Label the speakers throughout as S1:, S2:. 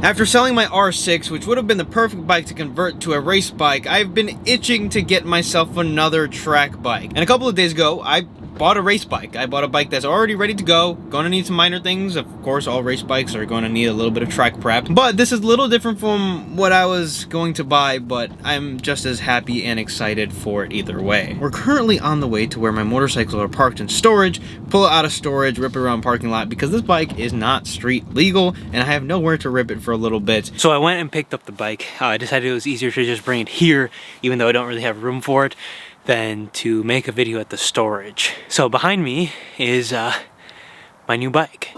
S1: After selling my R6, which would have been the perfect bike to convert to a race bike, I've been itching to get myself another track bike. And a couple of days ago, I bought a race bike. I bought a bike that's already ready to go. Gonna need some minor things. Of course, all race bikes are gonna need a little bit of track prep. But this is a little different from what I was going to buy, but I'm just as happy and excited for it either way. We're currently on the way to where my motorcycles are parked in storage. Pull it out of storage, rip it around parking lot, because this bike is not street legal, and I have nowhere to rip it for a little bit. So I went and picked up the bike. I decided it was easier to just bring it here, even though I don't really have room for it, than to make a video at the storage. So behind me is my new bike.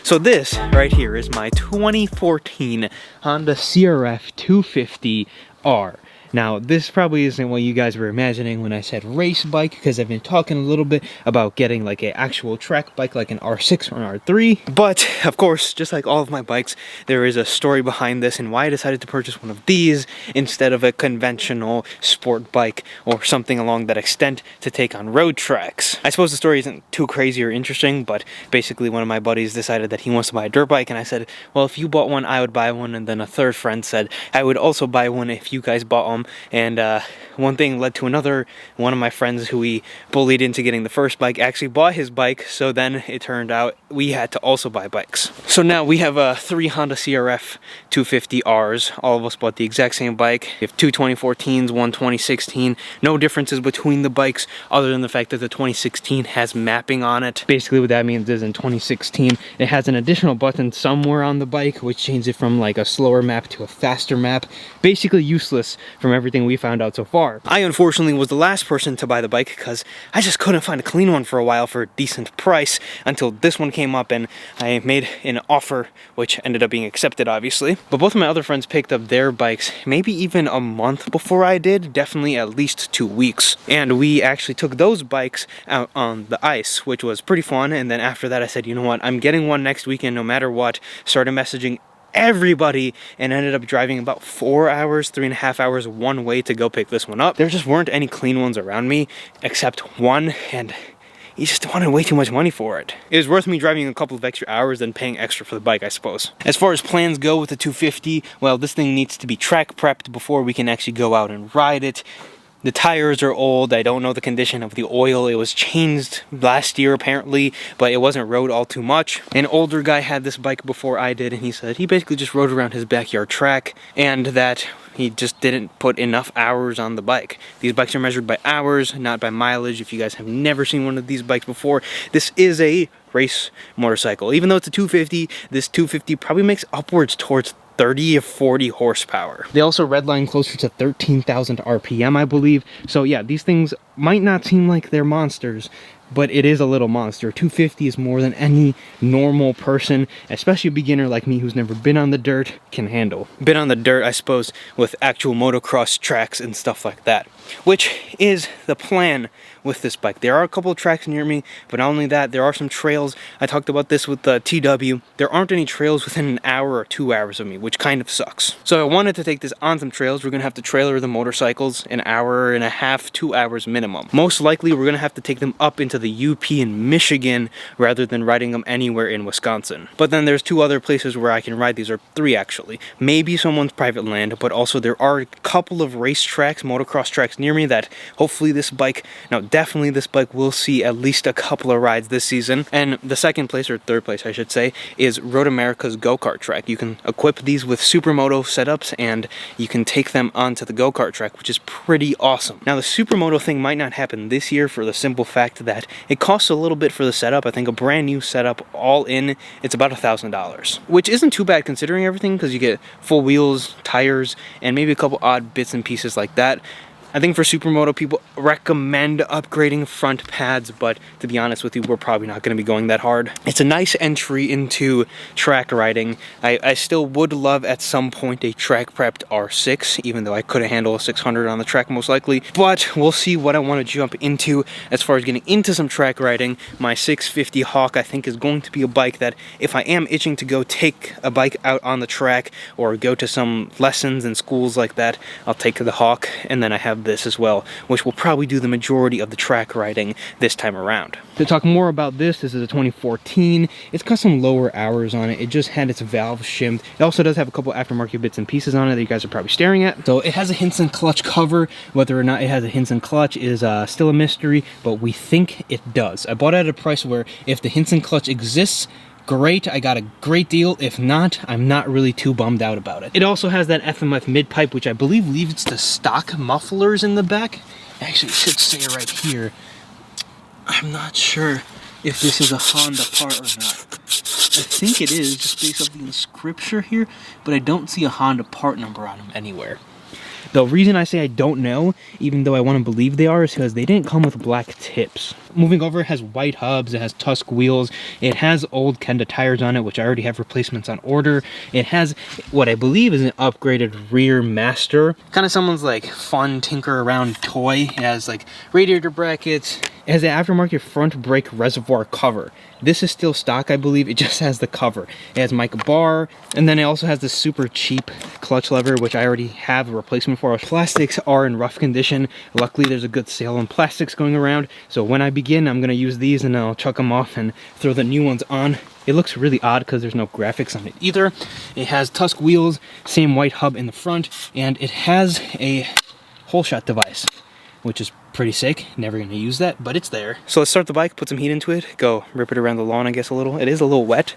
S1: So this right here is my 2014 Honda CRF250R. Now, this probably isn't what you guys were imagining when I said race bike, because I've been talking a little bit about getting like an actual track bike like an R6 or an R3. But, of course, just like all of my bikes, there is a story behind this and why I decided to purchase one of these instead of a conventional sport bike or something along that extent to take on road tracks. I suppose the story isn't too crazy or interesting, but basically one of my buddies decided that he wants to buy a dirt bike, and I said, well, if you bought one, I would buy one. And then a third friend said, I would also buy one if you guys bought one. And one thing led to another. One of my friends who we bullied into getting the first bike actually bought his bike, so then it turned out we had to also buy bikes. So now we have 3 Honda CRF 250Rs. All of us bought the exact same bike. We have 2 2014s, one 2016. No differences between the bikes other than the fact that the 2016 has mapping on it. Basically what that means is in 2016 it has an additional button somewhere on the bike which changes it from like a slower map to a faster map. Basically useless from everything we found out so far. I unfortunately was the last person to buy the bike because I just couldn't find a clean one for a while for a decent price until this one came up, and I made an offer which ended up being accepted, obviously. But both of my other friends picked up their bikes maybe even a month before I did, definitely at least 2 weeks. And we actually took those bikes out on the ice, which was pretty fun. And then after that I said, you know what, I'm getting one next weekend no matter what. Started messaging everybody and ended up driving about 4 hours, 3.5 hours one way to go pick this one up. There just weren't any clean ones around me except one, and he just wanted way too much money for it. It was worth me driving a couple of extra hours than paying extra for the bike, I suppose. As far as plans go with the 250, well, this thing needs to be track prepped before we can actually go out and ride it. The tires are old. I don't know the condition of the oil. It was changed last year apparently, but it wasn't rode all too much. An older guy had this bike before I did, and he said he basically just rode around his backyard track and that he just didn't put enough hours on the bike. These bikes are measured by hours, not by mileage. If you guys have never seen one of these bikes before, this is a race motorcycle. Even though it's a 250, this 250 probably makes upwards towards 30 or 40 horsepower. They also redline closer to 13,000 RPM, I believe. So yeah, these things might not seem like they're monsters, but it is a little monster. 250 is more than any normal person, especially a beginner like me who's never been on the dirt, can handle. Been on the dirt, I suppose, with actual motocross tracks and stuff like that, which is the plan with this bike. There are a couple of tracks near me, but not only that, there are some trails. I talked about this with the TW. There aren't any trails within an hour or 2 hours of me, which kind of sucks. So I wanted to take this on some trails. We're gonna have to trailer the motorcycles an hour and a half, 2 hours minimum. Most likely we're gonna have to take them up into the UP in Michigan rather than riding them anywhere in Wisconsin. But then there's 2 other places where I can ride these, or 3 actually. Maybe someone's private land, but also there are a couple of race tracks, motocross tracks near me that hopefully this bike, no, definitely this bike will see at least a couple of rides this season. And the second place, or third place I should say, is Road America's go-kart track. You can equip these with supermoto setups and you can take them onto the go-kart track, which is pretty awesome. Now the supermoto thing might not happen this year for the simple fact that it costs a little bit for the setup. I think a brand new setup all in, it's about $1,000, which isn't too bad considering everything, because you get full wheels, tires, and maybe a couple odd bits and pieces like that. I think for supermoto, people recommend upgrading front pads, but to be honest with you, we're probably not going to be going that hard. It's a nice entry into track riding. I still would love at some point a track prepped R6, even though I couldn't handle a 600 on the track most likely, but we'll see what I want to jump into. As far as getting into some track riding, my 650 Hawk I think is going to be a bike that if I am itching to go take a bike out on the track or go to some lessons and schools like that, I'll take the Hawk, and then I have this as well, which will probably do the majority of the track riding this time around. To talk more about this is a 2014. It's got some lower hours on it. It just had its valve shimmed. It also does have a couple aftermarket bits and pieces on it that you guys are probably staring at. So it has a Hinson clutch cover. Whether or not it has a Hinson clutch is still a mystery, but we think it does. I bought it at a price where if the Hinson clutch exists, great, I got a great deal. If not, I'm not really too bummed out about it. It also has that FMF mid-pipe, which I believe leaves the stock mufflers in the back. Actually, it should say right here. I'm not sure if this is a Honda part or not. I think it is, just based off the inscription here, but I don't see a Honda part number on them anywhere. The reason I say I don't know, even though I want to believe they are, is because they didn't come with black tips. Moving over, it has white hubs, it has Tusk wheels, it has old Kenda tires on it, which I already have replacements on order. It has what I believe is an upgraded rear master. Kind of someone's like fun tinker around toy. It has like radiator brackets. It has an aftermarket front brake reservoir cover. This is still stock, I believe. It just has the cover. It has mica bar, and then it also has this super cheap clutch lever, which I already have a replacement for. Plastics are in rough condition. Luckily, there's a good sale on plastics going around. So when I begin, I'm going to use these and I'll chuck them off and throw the new ones on. It looks really odd because there's no graphics on it either. It has Tusk wheels, same white hub in the front, and it has a hole shot device, which is pretty sick. Never gonna use that, but it's there. So let's start the bike, put some heat into it, go rip it around the lawn, I guess, a little. It is a little wet,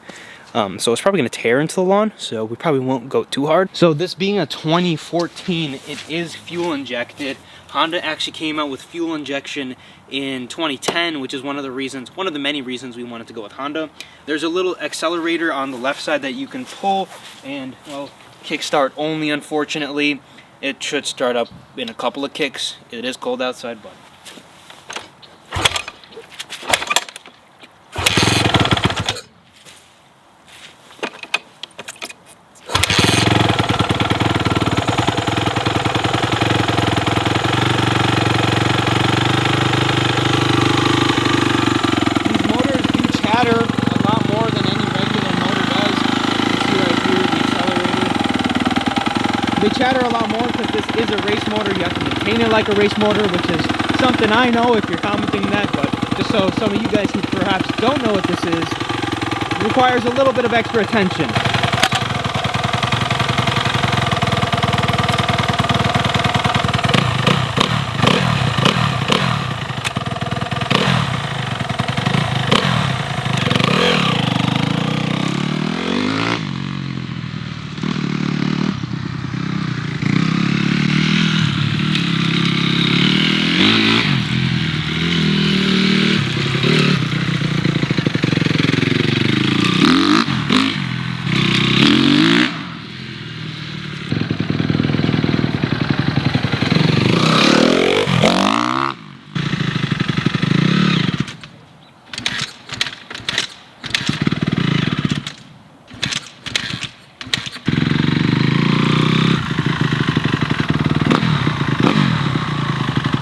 S1: so it's probably gonna tear into the lawn, so we probably won't go too hard. So this being a 2014, it is fuel injected. Honda actually came out with fuel injection in 2010, which is one of the many reasons we wanted to go with Honda. There's a little accelerator on the left side that you can pull, and, well, kickstart only, unfortunately. It should start up in a couple of kicks. It is cold outside, but... These motors do chatter a lot more than any regular motor does. You see right here, the accelerator. They chatter a lot more because this is a race motor. You have to maintain it like a race motor, which is something I know if you're commenting that, but just so some of you guys who perhaps don't know what this is, it requires a little bit of extra attention.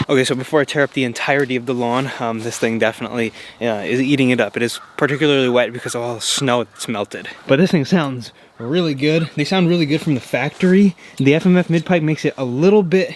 S1: Okay, so before I tear up the entirety of the lawn, this thing definitely is eating it up. It is particularly wet because of all the snow that's melted. But this thing sounds really good. They sound really good from the factory. The FMF mid-pipe makes it a little bit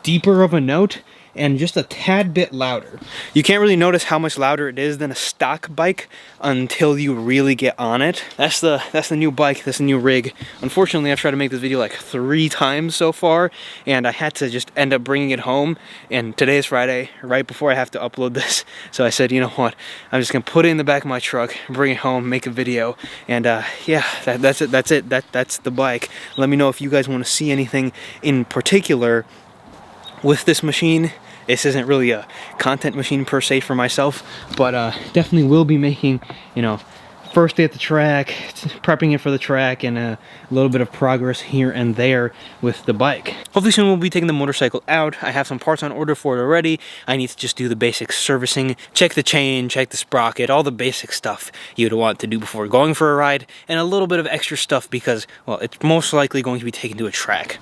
S1: deeper of a note and just a tad bit louder. You can't really notice how much louder it is than a stock bike until you really get on it. That's the new bike, that's the new rig. Unfortunately, I've tried to make this video like 3 times so far, and I had to just end up bringing it home. And today is Friday, right before I have to upload this. So I said, you know what? I'm just gonna put it in the back of my truck, bring it home, make a video, and yeah, that's it. That's the bike. Let me know if you guys want to see anything in particular with this machine. This isn't really a content machine per se for myself, but definitely will be making, you know, first day at the track, prepping it for the track, and a little bit of progress here and there with the bike. Hopefully soon we'll be taking the motorcycle out. I have some parts on order for it already. I need to just do the basic servicing, check the chain, check the sprocket, all the basic stuff you'd want to do before going for a ride, and a little bit of extra stuff because, well, it's most likely going to be taken to a track.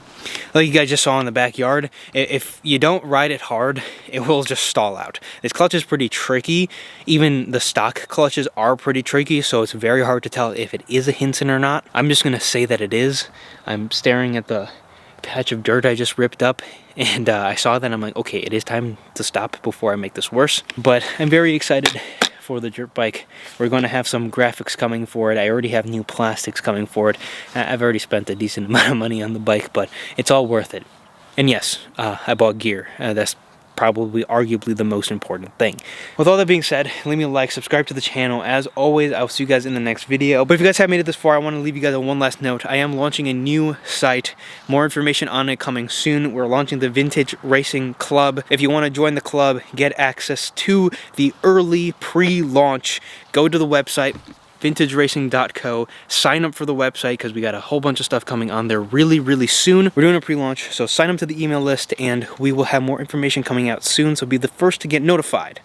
S1: Like you guys just saw in the backyard, if you don't ride it hard, it will just stall out. This clutch is pretty tricky. Even the stock clutches are pretty tricky, so it's very hard to tell if it is a Hinson or not. I'm just gonna say that it is. I'm staring at the patch of dirt I just ripped up, and I saw that and I'm like, okay, it is time to stop before I make this worse. But I'm very excited for the dirt bike. We're going to have some graphics coming for it. I already have new plastics coming for it. I've already spent a decent amount of money on the bike, but it's all worth it. And yes, I bought gear. That's probably arguably the most important thing. With all that being said, leave me a like, subscribe to the channel. As always, I'll see you guys in the next video. But if you guys have made it this far, I want to leave you guys on one last note. I am launching a new site. More information on it coming soon. We're launching the Vintage Racing Club. If you want to join the club, get access to the early pre-launch, go to the website, vintageracing.co. Sign up for the website because we got a whole bunch of stuff coming on there really soon. We're doing a pre-launch, so sign up to the email list and we will have more information coming out soon, so be the first to get notified.